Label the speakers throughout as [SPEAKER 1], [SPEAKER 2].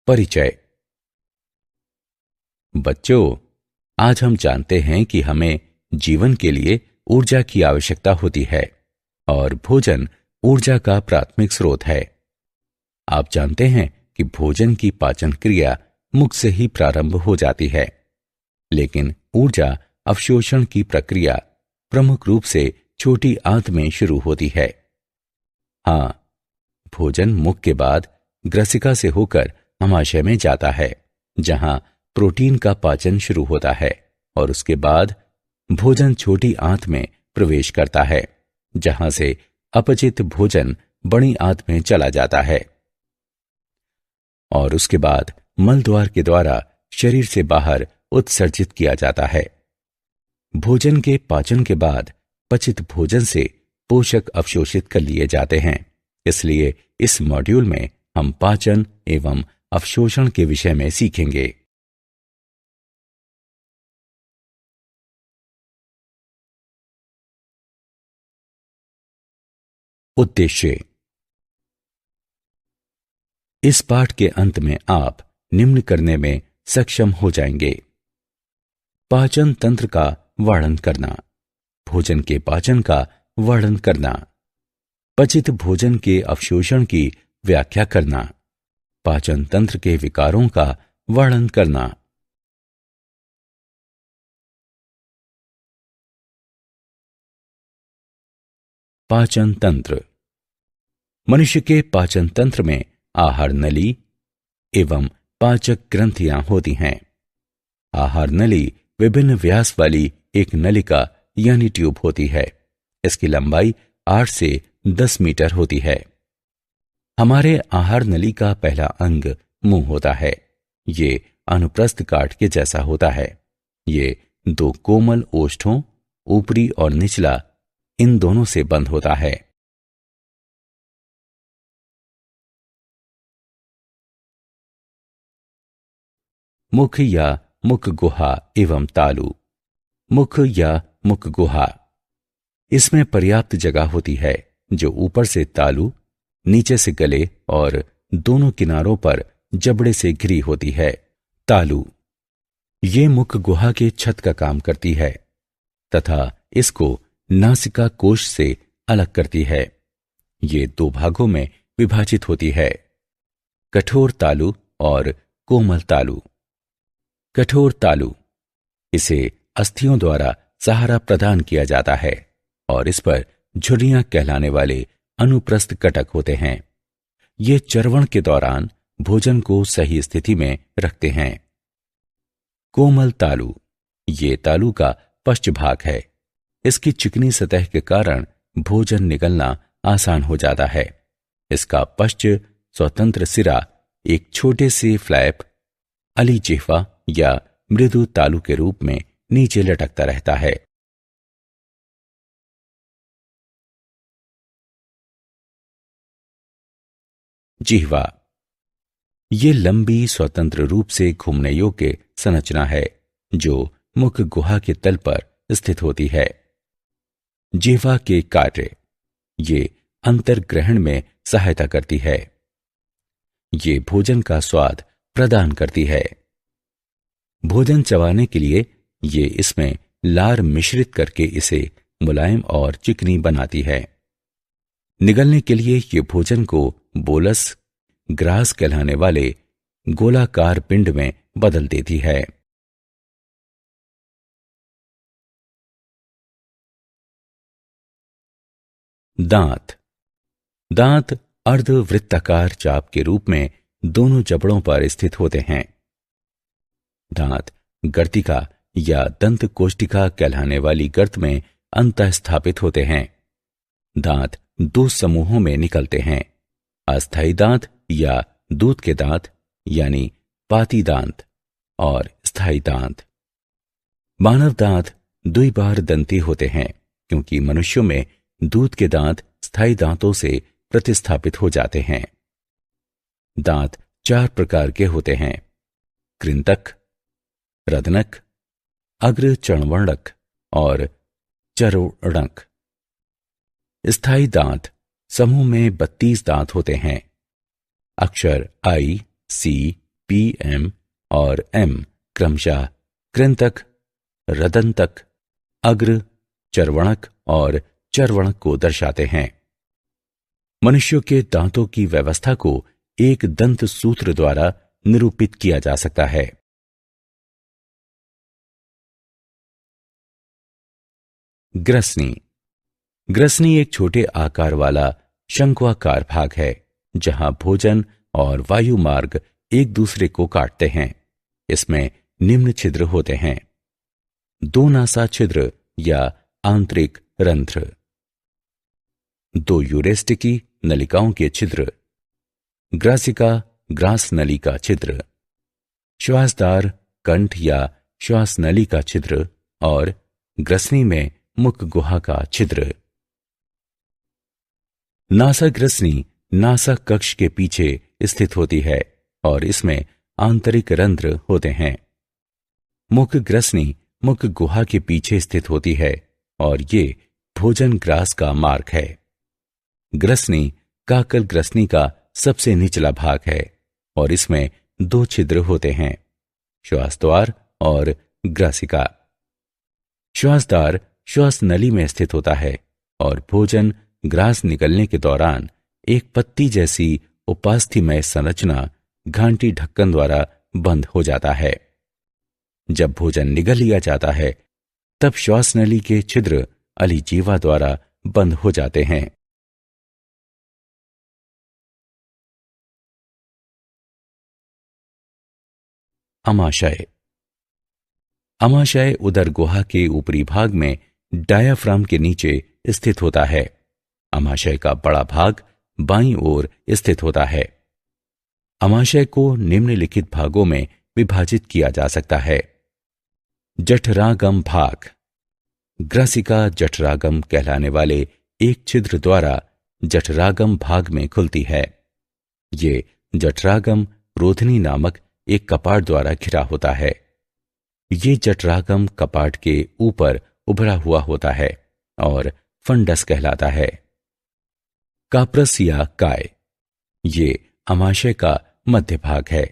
[SPEAKER 1] परिचय। बच्चों, आज हम जानते हैं कि हमें जीवन के लिए ऊर्जा की आवश्यकता होती है और भोजन ऊर्जा का प्राथमिक स्रोत है। आप जानते हैं कि भोजन की पाचन क्रिया मुख से ही प्रारंभ हो जाती है, लेकिन ऊर्जा अवशोषण की प्रक्रिया प्रमुख रूप से छोटी आंत में शुरू होती है। हाँ, भोजन मुख के बाद ग्रसिका से होकर अमाशय में जाता है, जहां प्रोटीन का पाचन शुरू होता है और उसके बाद भोजन छोटी आंत में प्रवेश करता है, जहां से अपचित भोजन बड़ी आंत में चला जाता है और उसके बाद मल द्वार के द्वारा शरीर से बाहर उत्सर्जित किया जाता है। भोजन के पाचन के बाद पचित भोजन से पोषक अवशोषित कर लिए जाते हैं। इसलिए इस मॉड्यूल में हम पाचन एवं अवशोषण के विषय में सीखेंगे। उद्देश्य। इस पाठ के अंत में आप निम्न करने में सक्षम हो जाएंगे: पाचन तंत्र का वर्णन करना, भोजन के पाचन का वर्णन करना, पचित भोजन के अवशोषण की व्याख्या करना, पाचन तंत्र के विकारों का वर्णन करना। पाचन तंत्र। मनुष्य के पाचन तंत्र में आहार नली एवं पाचक ग्रंथियां होती हैं। आहार नली विभिन्न व्यास वाली एक नलिका यानी ट्यूब होती है। इसकी लंबाई 8 से 10 मीटर होती है। हमारे आहार नली का पहला अंग मुंह होता है। ये अनुप्रस्थ काट के जैसा होता है। ये 2 कोमल ओष्ठों, ऊपरी और निचला, इन दोनों से बंद होता है। मुख या मुख गुहा एवं तालु। मुख या मुख गुहा, इसमें पर्याप्त जगह होती है, जो ऊपर से तालु, नीचे से गले और दोनों किनारों पर जबड़े से घिरी होती है। तालु ये मुख गुहा के छत का काम करती है तथा इसको नासिका कोश से अलग करती है। ये 2 भागों में विभाजित होती है: कठोर तालु और कोमल तालु। कठोर तालु, इसे अस्थियों द्वारा सहारा प्रदान किया जाता है और इस पर झुर्रियां कहलाने वाले अनुप्रस्थ कटक होते हैं। ये चर्वण के दौरान भोजन को सही स्थिति में रखते हैं। कोमल तालु, ये तालु का पश्च भाग है। इसकी चिकनी सतह के कारण भोजन निगलना आसान हो जाता है। इसका पश्च स्वतंत्र सिरा एक छोटे से फ्लैप, अली जिह्वा या मृदु तालु के रूप में नीचे लटकता रहता है। जिह्वा, ये लंबी स्वतंत्र रूप से घूमने योग्य संरचना है जो मुख गुहा के तल पर स्थित होती है। जिह्वा के कार्य। ये अंतर्ग्रहण में सहायता करती है। ये भोजन का स्वाद प्रदान करती है। भोजन चबाने के लिए ये इसमें लार मिश्रित करके इसे मुलायम और चिकनी बनाती है। निगलने के लिए ये भोजन को बोलस, ग्रास कहलाने वाले गोलाकार पिंड में बदल देती है। दांत। दांत अर्धवृत्ताकार चाप के रूप में दोनों जबड़ों पर स्थित होते हैं। दांत गर्तिका या दंत कोष्टिका कहलाने वाली गर्त में अंतः स्थापित होते हैं। दांत 2 समूहों में निकलते हैं: अस्थायी दांत या दूध के दांत यानी पाती दांत और स्थायी दांत। मानव दांत द्विबार दंती होते हैं क्योंकि मनुष्यों में दूध के दांत स्थायी दांतों से प्रतिस्थापित हो जाते हैं। दांत 4 प्रकार के होते हैं: कृंतक, रदनक, अग्र चणवर्णक और चरोणक। स्थायी दांत समूह में 32 दांत होते हैं। अक्षर I, C, पी, एम और एम क्रमशः कृंतक, रदंतक, अग्र, चर्वणक और चर्वणक को दर्शाते हैं। मनुष्यों के दांतों की व्यवस्था को एक दंत सूत्र द्वारा निरूपित किया जा सकता है। ग्रसनी। ग्रसनी एक छोटे आकार वाला शंक्वाकार भाग है जहां भोजन और वायु मार्ग एक दूसरे को काटते हैं। इसमें निम्न छिद्र होते हैं: दो नासा छिद्र या आंतरिक रंध्र, दो यूरेस्टिकी नलिकाओं के छिद्र, ग्रासिका ग्रास नली का छिद्र, श्वासदार कंठ या श्वास नली का छिद्र और ग्रसनी में मुख गुहा का छिद्र। नासा ग्रसनी नासा कक्ष के पीछे स्थित होती है और इसमें आंतरिक रंध्र होते हैं। मुख ग्रसनी मुख गुहा के पीछे स्थित होती है और ये भोजन ग्रास का मार्ग है। ग्रसनी काकल ग्रसनी का सबसे निचला भाग है और इसमें दो छिद्र होते हैं: श्वासद्वार और ग्रासिका। श्वासद्वार श्वास नली में स्थित होता है और भोजन ग्रास निकलने के दौरान एक पत्ती जैसी उपास्थीमय संरचना घांटी ढक्कन द्वारा बंद हो जाता है। जब भोजन निगल लिया जाता है तब श्वास नली के छिद्र अलिजीवा द्वारा बंद हो जाते हैं। अमाशय। अमाशय उदर गुहा के ऊपरी भाग में डायाफ्राम के नीचे स्थित होता है। अमाशय का बड़ा भाग बाईं ओर स्थित होता है। अमाशय को निम्नलिखित भागों में विभाजित किया जा सकता है: जठरागम भाग। ग्रासिका जठरागम कहलाने वाले एक छिद्र द्वारा जठरागम भाग में खुलती है। ये जठरागम रोधनी नामक एक कपाट द्वारा घिरा होता है। ये जठरागम कपाट के ऊपर उभरा हुआ होता है और फंडस कहलाता है। काप्रस या काय, ये अमाशय का मध्य भाग है।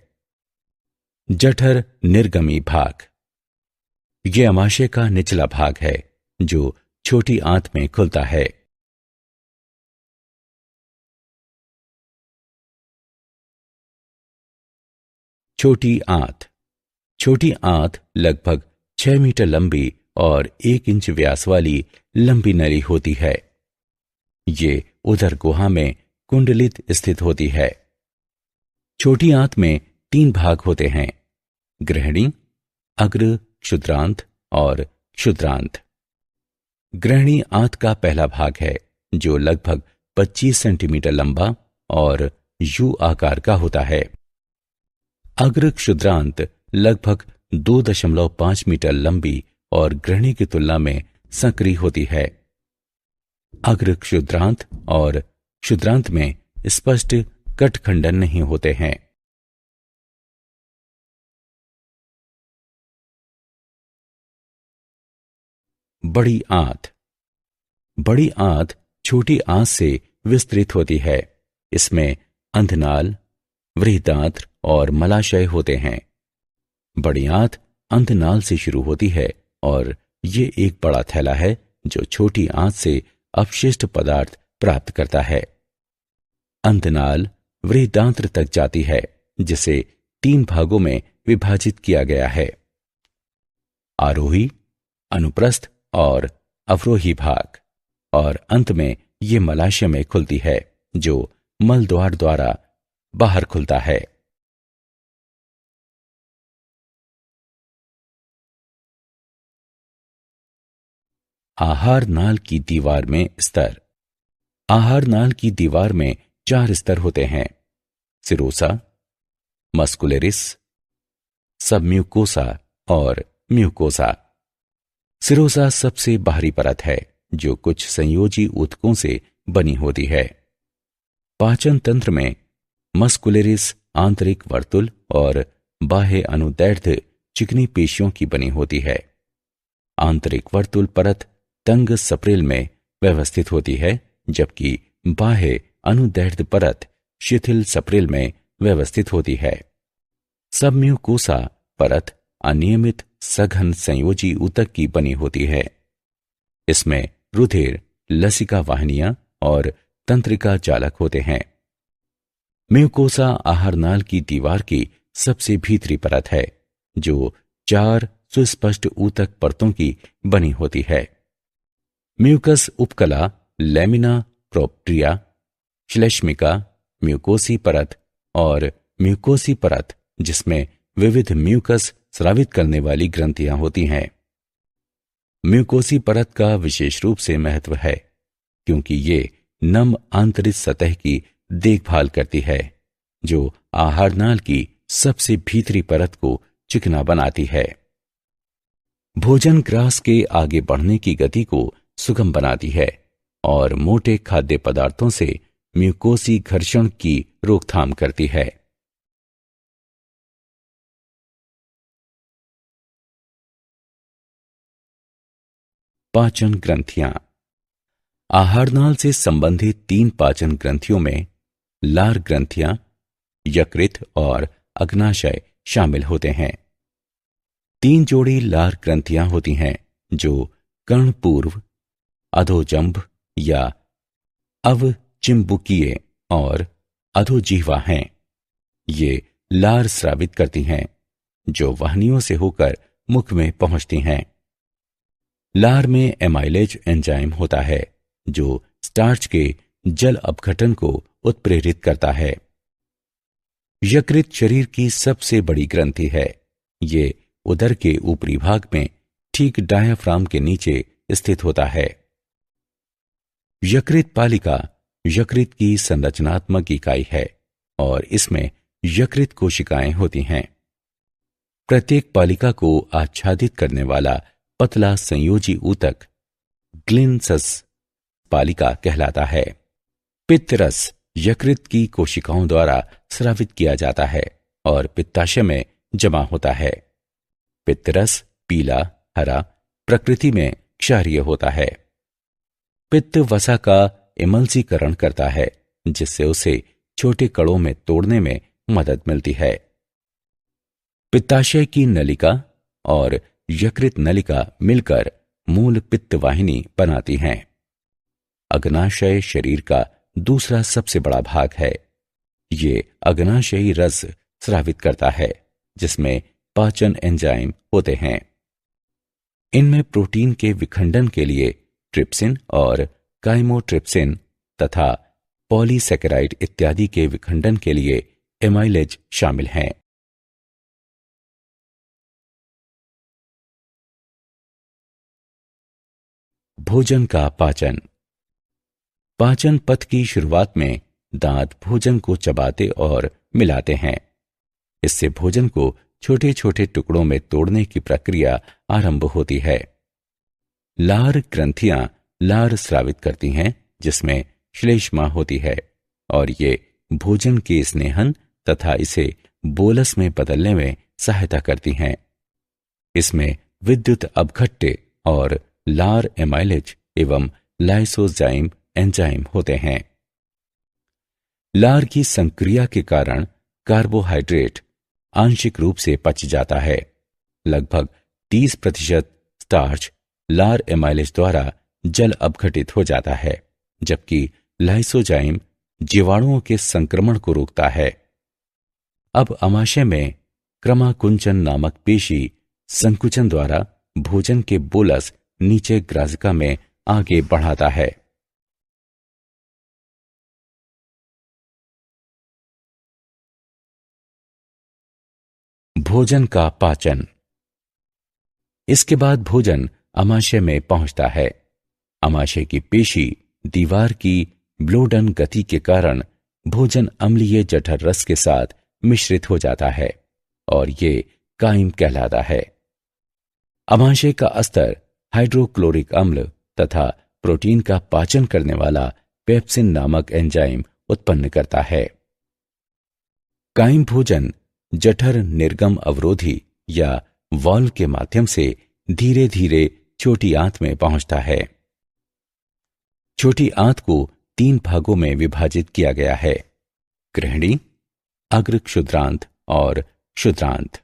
[SPEAKER 1] जठर निर्गमी भाग, ये अमाशय का निचला भाग है जो छोटी आंत में खुलता है। छोटी आंत। छोटी आंत लगभग 6 मीटर लंबी और 1 इंच व्यास वाली लंबी नली होती है। ये उदर गुहा में कुंडलित स्थित होती है। छोटी आंत में 3 भाग होते हैं: ग्रहणी, अग्र क्षुद्रांत और क्षुद्रांत। ग्रहणी आंत का पहला भाग है जो लगभग 25 सेंटीमीटर लंबा और यू आकार का होता है। अग्र क्षुद्रांत लगभग 2.5 मीटर लंबी और ग्रहणी की तुलना में संकरी होती है। अग्र क्षुद्रांत और क्षुद्रांत में स्पष्ट कटखंडन नहीं होते हैं। बड़ी आंत। बड़ी आंत छोटी आंत से विस्तृत होती है। इसमें अंधनाल, वृहदांत्र और मलाशय होते हैं। बड़ी आंत अंधनाल से शुरू होती है और ये एक बड़ा थैला है जो छोटी आंत से अपशिष्ट पदार्थ प्राप्त करता है। अंधनाल वृहदांत्र तक जाती है जिसे 3 भागों में विभाजित किया गया है: आरोही, अनुप्रस्थ और अवरोही भाग। और अंत में ये मलाशय में खुलती है जो मलद्वार द्वारा बाहर खुलता है। आहार नाल की दीवार में स्तर। आहार नाल की दीवार में 4 स्तर होते हैं: सिरोसा, मस्कुलरिस, सबम्यूकोसा और म्यूकोसा। सिरोसा सबसे बाहरी परत है जो कुछ संयोजी ऊतकों से बनी होती है। पाचन तंत्र में मस्कुलरिस आंतरिक वर्तुल और बाह्य अनुदैर्ध्य चिकनी पेशियों की बनी होती है। आंतरिक वर्तुल परत तंग सप्रेल में व्यवस्थित होती है जबकि बाह्य अनुदैर्ध्य परत शिथिल सप्रेल में व्यवस्थित होती है। सब म्यूकोसा परत अनियमित सघन संयोजी ऊतक की बनी होती है। इसमें रुधिर, लसिका वाहिनियां और तंत्रिका जालक होते हैं। म्यूकोसा आहारनाल की दीवार की सबसे भीतरी परत है, जो 4 सुस्पष्ट ऊतक परतों की बनी होती है। म्यूकस उपकला, लैमिना प्रोप्रिया, श्लेष्मिका, म्यूकोसी परत और म्यूकोसी परत, जिसमें विविध म्यूकस स्रावित करने वाली ग्रंथियां होती हैं। म्यूकोसी परत का विशेष रूप से महत्व है, क्योंकि ये नम आंतरिक सतह की देखभाल करती है, जो आहारनाल की सबसे भीतरी परत को चिकना बनाती है। भोजन ग्रास के आगे बढ़ने की गति को सुगम बनाती है और मोटे खाद्य पदार्थों से म्यूकोसी घर्षण की रोकथाम करती है। पाचन ग्रंथियां। आहारनाल से संबंधित 3 पाचन ग्रंथियों में लार ग्रंथियां, यकृत और अग्नाशय शामिल होते हैं। 3 जोड़ी लार ग्रंथियां होती हैं, जो कर्णपूर्व, अधोजंभ या अवचिंबुकीय और अधोजिह्वा हैं। ये लार स्रावित करती हैं, जो वाहिनियों से होकर मुख में पहुंचती हैं। लार में एमाइलेज एंजाइम होता है, जो स्टार्च के जल अपघटन को उत्प्रेरित करता है। यकृत शरीर की सबसे बड़ी ग्रंथि है। ये उदर के ऊपरी भाग में ठीक डायाफ्राम के नीचे स्थित होता है। यकृत पालिका यकृत की संरचनात्मक इकाई है और इसमें यकृत कोशिकाएं होती हैं। प्रत्येक पालिका को आच्छादित करने वाला पतला संयोजी ऊतक ग्लिनसस पालिका कहलाता है। पित्तरस यकृत की कोशिकाओं द्वारा स्रावित किया जाता है और पित्ताशय में जमा होता है। पित्तरस पीला, हरा, प्रकृति में क्षारीय होता है। पित्त वसा का इमल्सीकरण करता है, जिससे उसे छोटे कणों में तोड़ने में मदद मिलती है। पित्ताशय की नलिका और यकृत नलिका मिलकर मूल पित्त वाहिनी बनाती हैं। अग्नाशय शरीर का दूसरा सबसे बड़ा भाग है। ये अग्नाशयी रस स्रावित करता है, जिसमें पाचन एंजाइम होते हैं। इनमें प्रोटीन के विखंडन के लिए ट्रिप्सिन और काइमोट्रिप्सिन तथा पॉलीसैकेराइड इत्यादि के विखंडन के लिए एमाइलेज शामिल हैं। भोजन का पाचन। पाचन पथ की शुरुआत में दांत भोजन को चबाते और मिलाते हैं। इससे भोजन को छोटे छोटे टुकड़ों में तोड़ने की प्रक्रिया आरंभ होती है। लार ग्रंथियां लार स्रावित करती हैं, जिसमें श्लेष्मा होती है और ये भोजन के स्नेहन तथा इसे बोलस में बदलने में सहायता करती हैं। इसमें विद्युत अपघट्य और लार एमाइलेज एवं लाइसोजाइम एंजाइम होते हैं। लार की संक्रिया के कारण कार्बोहाइड्रेट आंशिक रूप से पच जाता है। लगभग 30% स्टार्च लार एमाइलेज द्वारा जल अपघटित हो जाता है, जबकि लाइसोजाइम जीवाणुओं के संक्रमण को रोकता है। अब आमाशय में क्रमाकुंचन नामक पेशी संकुचन द्वारा भोजन के बोलस नीचे ग्राजिका में आगे बढ़ाता है। भोजन का पाचन। इसके बाद भोजन आमाशय में पहुंचता है। आमाशय की पेशी दीवार की ब्लोडन गति के कारण भोजन अम्लीय जठर रस के साथ मिश्रित हो जाता है और ये काइम कहलाता है। आमाशय का अस्तर हाइड्रोक्लोरिक अम्ल तथा प्रोटीन का पाचन करने वाला पेप्सिन नामक एंजाइम उत्पन्न करता है। काइम भोजन जठर निर्गम अवरोधी या वाल्व के माध्यम से धीरे धीरे छोटी आंत में पहुंचता है। छोटी आंत को 3 भागों में विभाजित किया गया है: गृहिणी, अग्र क्षुद्रांत और क्षुद्रांत।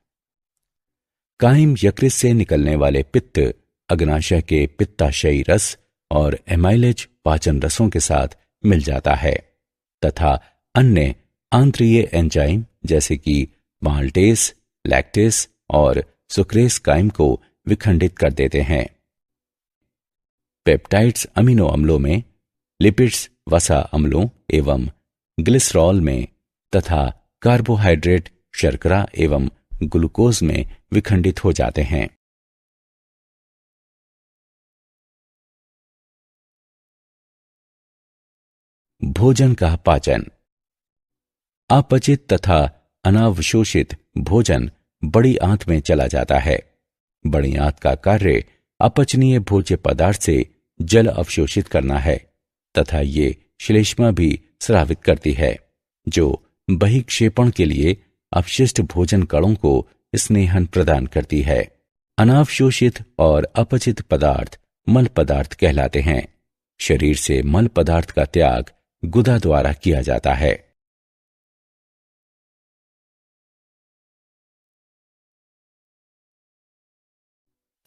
[SPEAKER 1] कायम यकृत से निकलने वाले पित्त अग्नाशय के पित्ताशयी रस और एमाइलेज पाचन रसों के साथ मिल जाता है तथा अन्य आंत्रीय एंजाइम जैसे कि माल्टेस, लैक्टेस और सुक्रेस कायम को विखंडित कर देते हैं। पेप्टाइड्स अमीनो अम्लों में, लिपिड्स वसा अम्लों एवं ग्लिसरॉल में तथा कार्बोहाइड्रेट शर्करा एवं ग्लूकोज में विखंडित हो जाते हैं। भोजन का पाचन। अपचित तथा अनावशोषित भोजन बड़ी आंत में चला जाता है। बड़ी आंत का कार्य अपचनीय भोज्य पदार्थ से जल अवशोषित करना है तथा ये श्लेष्मा भी स्रावित करती है, जो बहिक्षेपण के लिए अपशिष्ट भोजन कणों को स्नेहन प्रदान करती है। अनावशोषित और अपचित पदार्थ मल पदार्थ कहलाते हैं। शरीर से मल पदार्थ का त्याग गुदा द्वारा किया जाता है।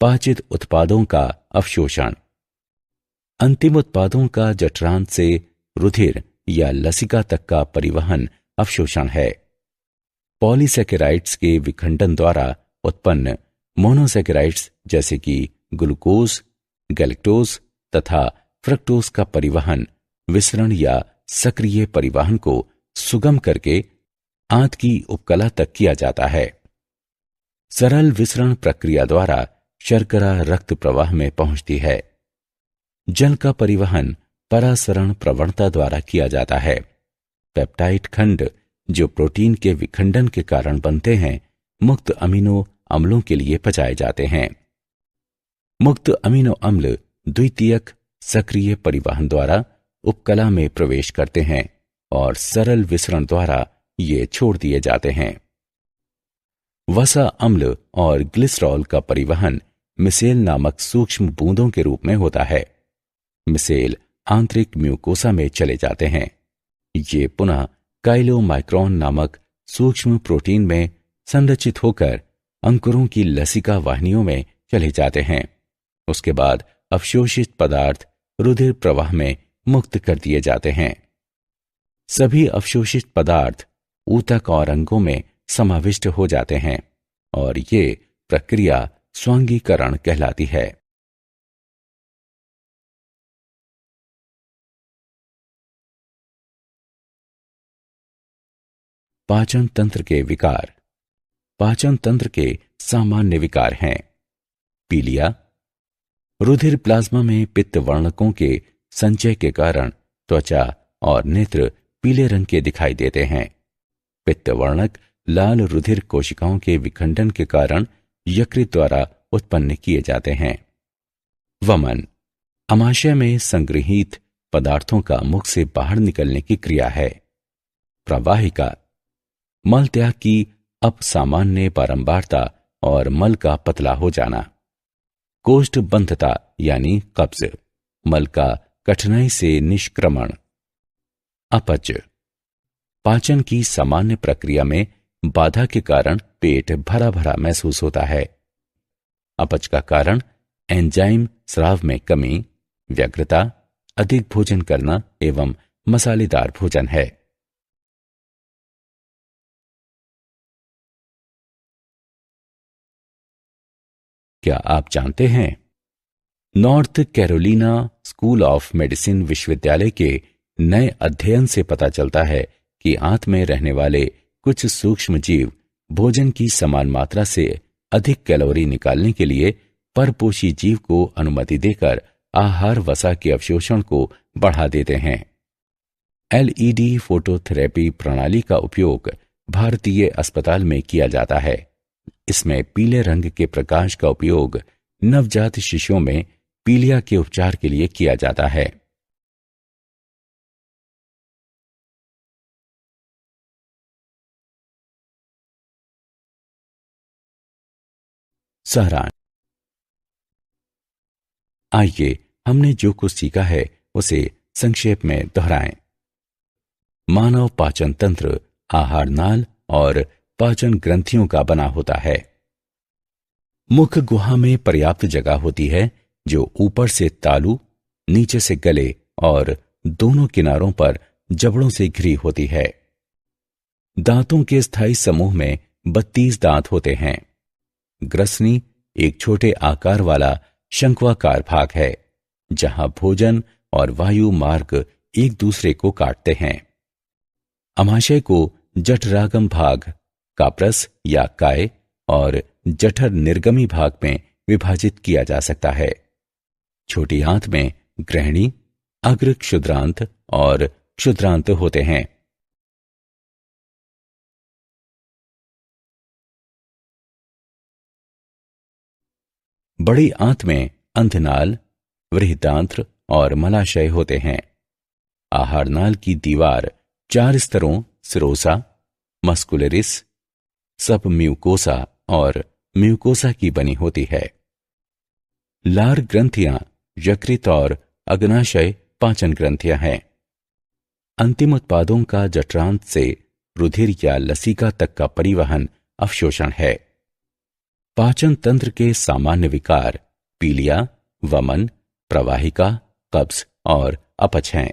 [SPEAKER 1] पाचित उत्पादों का अवशोषण। अंतिम उत्पादों का जठरांत से रुधिर या लसिका तक का परिवहन अवशोषण है। पॉलीसेकेराइड्स के विखंडन द्वारा उत्पन्न मोनोसेकेराइड्स जैसे कि ग्लूकोज, गैलेक्टोज तथा फ्रक्टोज का परिवहन विसरण या सक्रिय परिवहन को सुगम करके आंत की उपकला तक किया जाता है। सरल विसरण प्रक्रिया द्वारा शर्करा रक्त प्रवाह में पहुंचती है। जल का परिवहन परासरण प्रवणता द्वारा किया जाता है। पेप्टाइड खंड जो प्रोटीन के विखंडन के कारण बनते हैं, मुक्त अमीनो अम्लों के लिए पचाए जाते हैं। मुक्त अमीनो अम्ल द्वितीयक सक्रिय परिवहन द्वारा उपकला में प्रवेश करते हैं और सरल विसरण द्वारा ये छोड़ दिए जाते हैं। वसा अम्ल और ग्लिसरॉल का परिवहन मिसेल नामक सूक्ष्म बूंदों के रूप में होता है। मिसेल आंतरिक म्यूकोसा में चले जाते हैं। ये पुनः काइलोमाइक्रोन नामक सूक्ष्म प्रोटीन में संरचित होकर अंकुरों की लसिका वाहिनियों में चले जाते हैं। उसके बाद अवशोषित पदार्थ रुधिर प्रवाह में मुक्त कर दिए जाते हैं। सभी अवशोषित पदार्थ ऊतक और अंगों में समाविष्ट हो जाते हैं और ये प्रक्रिया स्वांगीकरण कहलाती है। पाचन तंत्र के विकार। पाचन तंत्र के सामान्य विकार हैं पीलिया। रुधिर प्लाज्मा में पित्त वर्णकों के संचय के कारण त्वचा और नेत्र पीले रंग के दिखाई देते हैं। पित्त वर्णक लाल रुधिर कोशिकाओं के विखंडन के कारण यकृत द्वारा उत्पन्न किए जाते हैं। वमन आमाशय में संग्रहित पदार्थों का मुख से बाहर निकलने की क्रिया है। प्रवाहिका मल त्याग की अपसामान्य बारंबारता और मल का पतला हो जाना। कोष्ठबंधता यानी कब्ज, मल का कठिनाई से निष्क्रमण। अपच पाचन की सामान्य प्रक्रिया में बाधा के कारण पेट भरा भरा महसूस होता है। अपच का कारण एंजाइम स्राव में कमी, व्यग्रता, अधिक भोजन करना एवं मसालेदार भोजन है। क्या आप जानते हैं north Carolina school of medicine विश्वविद्यालय के नए अध्ययन से पता चलता है कि आंत में रहने वाले कुछ सूक्ष्म जीव भोजन की समान मात्रा से अधिक कैलोरी निकालने के लिए परपोषी जीव को अनुमति देकर आहार वसा के अवशोषण को बढ़ा देते हैं। एलईडी फोटोथेरेपी प्रणाली का उपयोग भारतीय अस्पताल में किया जाता है। इसमें पीले रंग के प्रकाश का उपयोग नवजात शिशुओं में पीलिया के उपचार के लिए किया जाता है। सारांश। आइए हमने जो कुछ सीखा है उसे संक्षेप में दोहराएं। मानव पाचन तंत्र आहार नाल और पाचन ग्रंथियों का बना होता है। मुख गुहा में पर्याप्त जगह होती है जो ऊपर से तालू, नीचे से गले और दोनों किनारों पर जबड़ों से घिरी होती है। दांतों के स्थायी समूह में 32 दांत होते हैं। ग्रसनी एक छोटे आकार वाला शंक्वाकार भाग है जहां भोजन और वायु मार्ग एक दूसरे को काटते हैं। अमाशय को जठरागम भाग, काप्रस या काय और जठर निर्गमी भाग में विभाजित किया जा सकता है। छोटी आंत में ग्रहणी, अग्र क्षुद्रांत और क्षुद्रांत होते हैं। बड़ी आंत में अंधनाल, वृहदांत्र और मलाशय होते हैं। आहार नाल की दीवार 4 स्तरों सिरोसा, मस्कुलरिस, सबम्यूकोसा और म्यूकोसा की बनी होती है। लार ग्रंथियां यकृत और अग्नाशय पाचन ग्रंथियां हैं। अंतिम उत्पादों का जठरांत से रुधिर या लसिका तक का परिवहन अवशोषण है। पाचन तंत्र के सामान्य विकार पीलिया, वमन, प्रवाहिका, कब्ज और अपच हैं।